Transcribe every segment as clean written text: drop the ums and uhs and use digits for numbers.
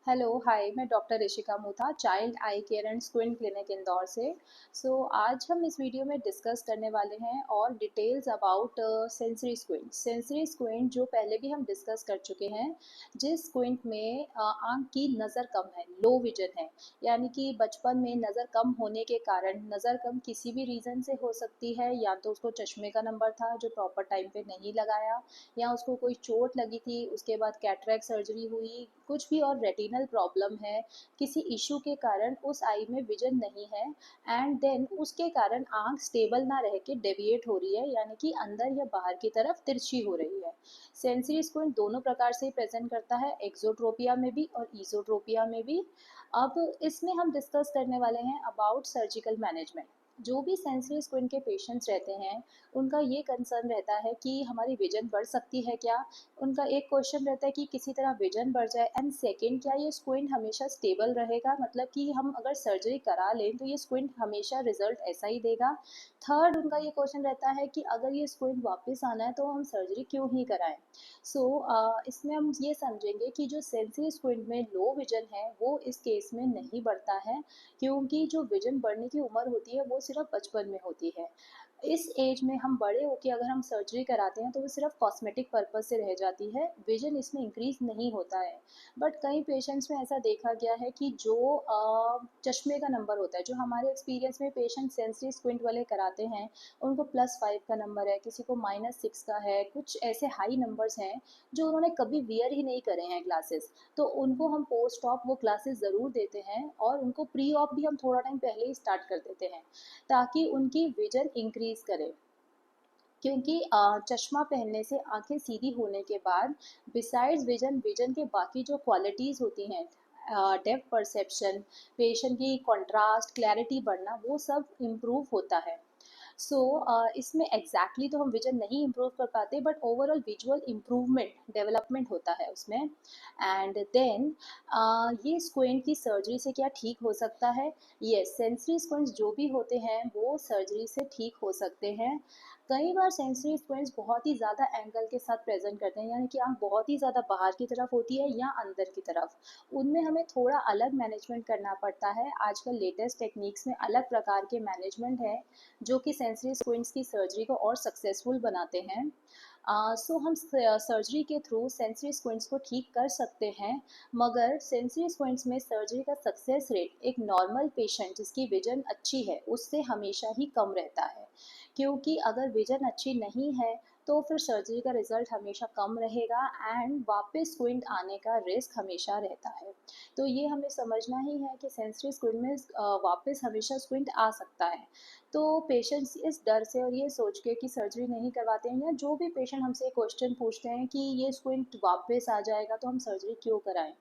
Hello hi, मैं doctor Rishika Mutha, child eye care and squint clinic Indore से। आज हम इस वीडियो में डिस्कस करने वाले हैं और डिटेल्स अबाउट सेंसरी स्क्विंट जो पहले भी हम डिस्कस कर चुके हैं। जिस स्क्विंट में आंख की नज़र कम है, लो विजन है, यानी कि बचपन में नज़र कम होने के कारण, नज़र कम किसी भी रीज़न से हो सकती है, या तो उसको चश्मे का नंबर था जो प्रॉपर टाइम पे नहीं लगाया, या उसको कोई चोट लगी थी, उसके बाद कैटरेक्ट सर्जरी हुई, कुछ भी और रेटिनल प्रॉब्लम है, किसी इशू के कारण उस आई में विजन नहीं है, एंड देन उसके कारण आंख स्टेबल ना रह के डेविएट हो रही है, यानी कि अंदर या बाहर की तरफ तिरछी हो रही है। सेंसरी स्क्विंट दोनों प्रकार से प्रेजेंट करता है, एक्सोट्रोपिया में भी और ईसोट्रोपिया में भी। अब इसमें हम डिस्कस करने वाले हैं अबाउट सर्जिकल मैनेजमेंट। जो भी सेंसरी स्क्विंट के पेशेंट्स रहते हैं, उनका ये कंसर्न रहता है कि हमारी विजन बढ़ सकती है क्या। उनका एक क्वेश्चन रहता है कि किसी तरह विजन बढ़ जाए, एंड सेकंड, क्या ये स्क्विंट हमेशा स्टेबल रहेगा, मतलब कि हम अगर सर्जरी करा लें तो ये स्क्विंट हमेशा रिजल्ट ऐसा ही देगा। थर्ड, उनका ये क्वेश्चन रहता है कि अगर ये स्क्विंट वापस आना है तो हम सर्जरी क्यों ही कराएं। इसमें हम ये समझेंगे कि जो सेंसरी स्क्विंट में लो विजन है वो इस केस में नहीं बढ़ता है, क्योंकि जो विजन बढ़ने की उम्र होती है वो सिर्फ बचपन में होती है। इस एज में हम बड़े होके अगर हम सर्जरी कराते हैं तो वो सिर्फ कॉस्मेटिक पर्पज से रह जाती है, विजन इसमें इंक्रीज नहीं होता है। बट कई पेशेंट्स में ऐसा देखा गया है कि जो चश्मे का नंबर होता है, जो हमारे एक्सपीरियंस में पेशेंट सेंसरी स्क्विंट वाले कराते हैं, उनको +5 का नंबर है, किसी को -6 का है, कुछ ऐसे हाई नंबर्स हैं जो उन्होंने कभी वियर ही नहीं करे हैं ग्लासेस। तो उनको हम पोस्ट ऑप वो ग्लासेस ज़रूर देते हैं, और उनको प्री ऑप भी हम थोड़ा टाइम पहले ही स्टार्ट कर देते हैं, ताकि उनकी विजन इंक्रीज करे। क्योंकि चश्मा पहनने से आंखें सीधी होने के बाद बिसाइड्स विजन, विजन के बाकी जो क्वालिटीज़ होती हैं, डेप्थ परसेप्शन, पेशेंट की कंट्रास्ट, क्लैरिटी बढ़ना, वो सब इम्प्रूव होता है। इसमें एग्जैक्टली तो हम विजन नहीं इम्प्रूव कर पाते, but overall visual improvement, development होता है उसमें। एंड देन ये स्क्विंट की सर्जरी से क्या ठीक हो सकता है? यस, सेंसरी स्क्विंट्स जो भी होते हैं वो सर्जरी से ठीक हो सकते हैं। कई बार सेंसरी स्क्विंट्स बहुत ही ज़्यादा एंगल के साथ प्रेजेंट करते हैं, यानी कि आँख बहुत ही ज़्यादा बाहर की तरफ होती है या अंदर की तरफ। उनमें हमें थोड़ा अलग मैनेजमेंट करना पड़ता है। आजकल लेटेस्ट टेक्निक्स में अलग प्रकार के मैनेजमेंट है जो कि सेंसरी स्क्विंट्स की सर्जरी को और सक्सेसफुल बनाते हैं। हम सर्जरी के थ्रू सेंसरी स्क्विंट्स को ठीक कर सकते हैं, मगर सेंसरी स्क्विंट्स में सर्जरी का सक्सेस रेट एक नॉर्मल पेशेंट जिसकी विजन अच्छी है उससे हमेशा ही कम रहता है। क्योंकि अगर विजन अच्छी नहीं है तो फिर सर्जरी का रिजल्ट हमेशा कम रहेगा, एंड वापस स्क्विंट आने का रिस्क हमेशा रहता है। तो ये हमें समझना ही है कि सेंसरी स्क्विंट में वापस हमेशा स्क्विंट आ सकता है। तो पेशेंट्स इस डर से और ये सोच के कि सर्जरी नहीं करवाते हैं, या जो भी पेशेंट हमसे क्वेश्चन पूछते हैं कि ये स्क्विंट वापस आ जाएगा तो हम सर्जरी क्यों कराएं,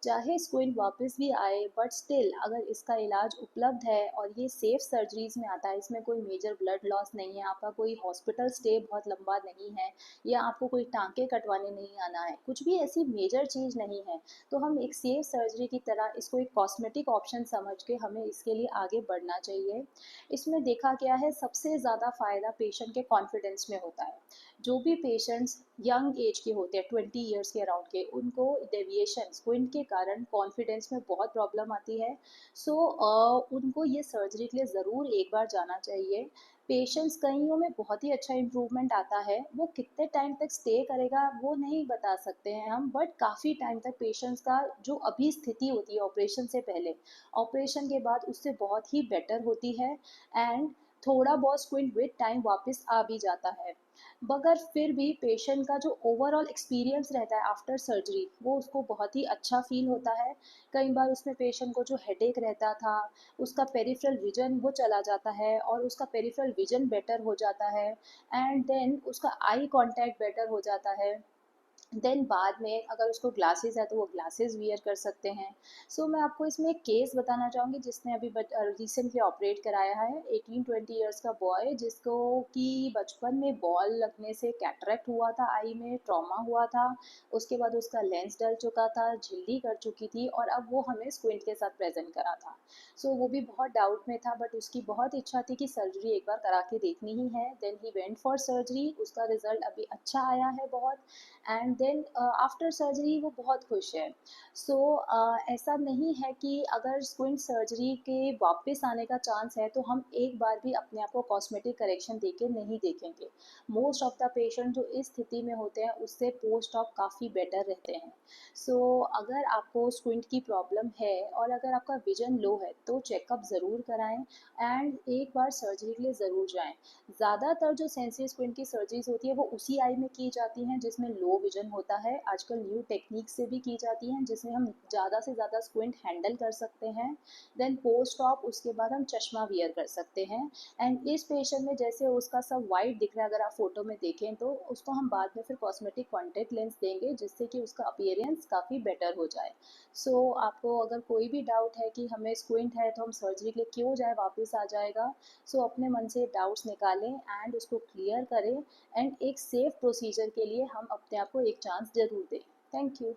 चाहे स्क्विंट वापस भी आए, बट स्टिल अगर इसका इलाज उपलब्ध है और ये सेफ सर्जरीज में आता है, इसमें कोई मेजर ब्लड लॉस नहीं है, आपका कोई हॉस्पिटल स्टे बहुत लंबा नहीं है, या आपको कोई टांके कटवाने नहीं आना है, कुछ भी ऐसी मेजर चीज़ नहीं है, तो हम एक सेफ सर्जरी की तरह इसको एक कॉस्मेटिक ऑप्शन समझ के हमें इसके लिए आगे बढ़ना चाहिए। इसमें देखा गया है सबसे ज़्यादा फ़ायदा पेशेंट के कॉन्फिडेंस में होता है। जो भी पेशेंट्स यंग एज के होते हैं, 20 ईयर्स के अराउंड के, उनको डेविएशन स्क्विंट के कारण कॉन्फिडेंस में बहुत प्रॉब्लम आती है। उनको ये सर्जरी के लिए ज़रूर एक बार जाना चाहिए। पेशेंट्स कईयों में बहुत ही अच्छा इम्प्रूवमेंट आता है, वो कितने टाइम तक स्टे करेगा वो नहीं बता सकते हैं हम, बट काफ़ी टाइम तक पेशेंट्स का जो अभी स्थिति होती है ऑपरेशन से पहले, ऑपरेशन के बाद उससे बहुत ही बेटर होती है, एंड थोड़ा बहुत स्क्विंट विद टाइम वापस आ भी जाता है। मगर फिर भी पेशेंट का जो ओवरऑल एक्सपीरियंस रहता है आफ्टर सर्जरी, वो उसको बहुत ही अच्छा फील होता है। कई बार उसमें पेशेंट को जो हेडेक रहता था, उसका पेरिफेरल विजन वो चला जाता है, और उसका पेरिफेरल विजन बेटर हो जाता है, एंड देन उसका आई कांटेक्ट बेटर हो जाता है। देन बाद में अगर उसको ग्लासेस है तो वो ग्लासेस वियर कर सकते हैं। मैं आपको इसमें एक केस बताना चाहूँगी जिसने अभी रिसेंटली ऑपरेट कराया है। 18-20 ईयर्स का बॉय जिसको कि बचपन में बॉल लगने से कैटरेक्ट हुआ था, आई में ट्रॉमा हुआ था, उसके बाद उसका लेंस डल चुका था, झिल्ली कर चुकी थी, और अब वो हमें स्क्विंट के साथ प्रेजेंट करा था। वो भी बहुत डाउट में था, बट उसकी बहुत इच्छा थी कि सर्जरी एक बार करा के देखनी ही है। Then he went for surgery, उसका रिजल्ट अभी अच्छा आया है बहुत। एंड देन आफ्टर सर्जरी वो बहुत खुश है। सो ऐसा नहीं है कि अगर स्क्विंट सर्जरी के वापस आने का चांस है तो हम एक बार भी अपने आप को कॉस्मेटिक करेक्शन देके नहीं देखेंगे। मोस्ट ऑफ द पेशेंट जो इस स्थिति में होते हैं उससे पोस्ट ऑप काफ़ी बेटर रहते हैं। सो अगर आपको स्क्विंट की प्रॉब्लम है और अगर आपका विजन लो है तो चेकअप ज़रूर कराएं एंड एक बार सर्जरी के लिए ज़रूर जाएं। ज़्यादातर जो सेंसरी स्क्विंट की सर्जरीज होती है वो उसी आई में की जाती हैं जिसमें लो विजन होता है। आजकल न्यू टेक्निक से भी की जाती हैं जिसमें हम ज़्यादा से ज़्यादा स्क्विंट हैंडल कर सकते हैं। देन पोस्ट ऑप उसके बाद हम चश्मा वियर कर सकते हैं। एंड इस पेशेंट में जैसे उसका सब वाइट दिख रहा है अगर आप फोटो में देखें तो उसको हम बाद में फिर कॉस्मेटिक कॉन्टेक्ट लेंस देंगे जिससे कि उसका अपीयरेंस काफ़ी बेटर हो जाए। सो आपको अगर कोई भी डाउट है कि हमें स्क्विंट है तो हम सर्जरी के लिए क्यों जाए वापस आ जाएगा, सो अपने मन से डाउट्स निकालें एंड उसको क्लियर करें एंड एक सेफ प्रोसीजर के लिए हम अपने आप को एक चांस ज़रूर दें। Thank you.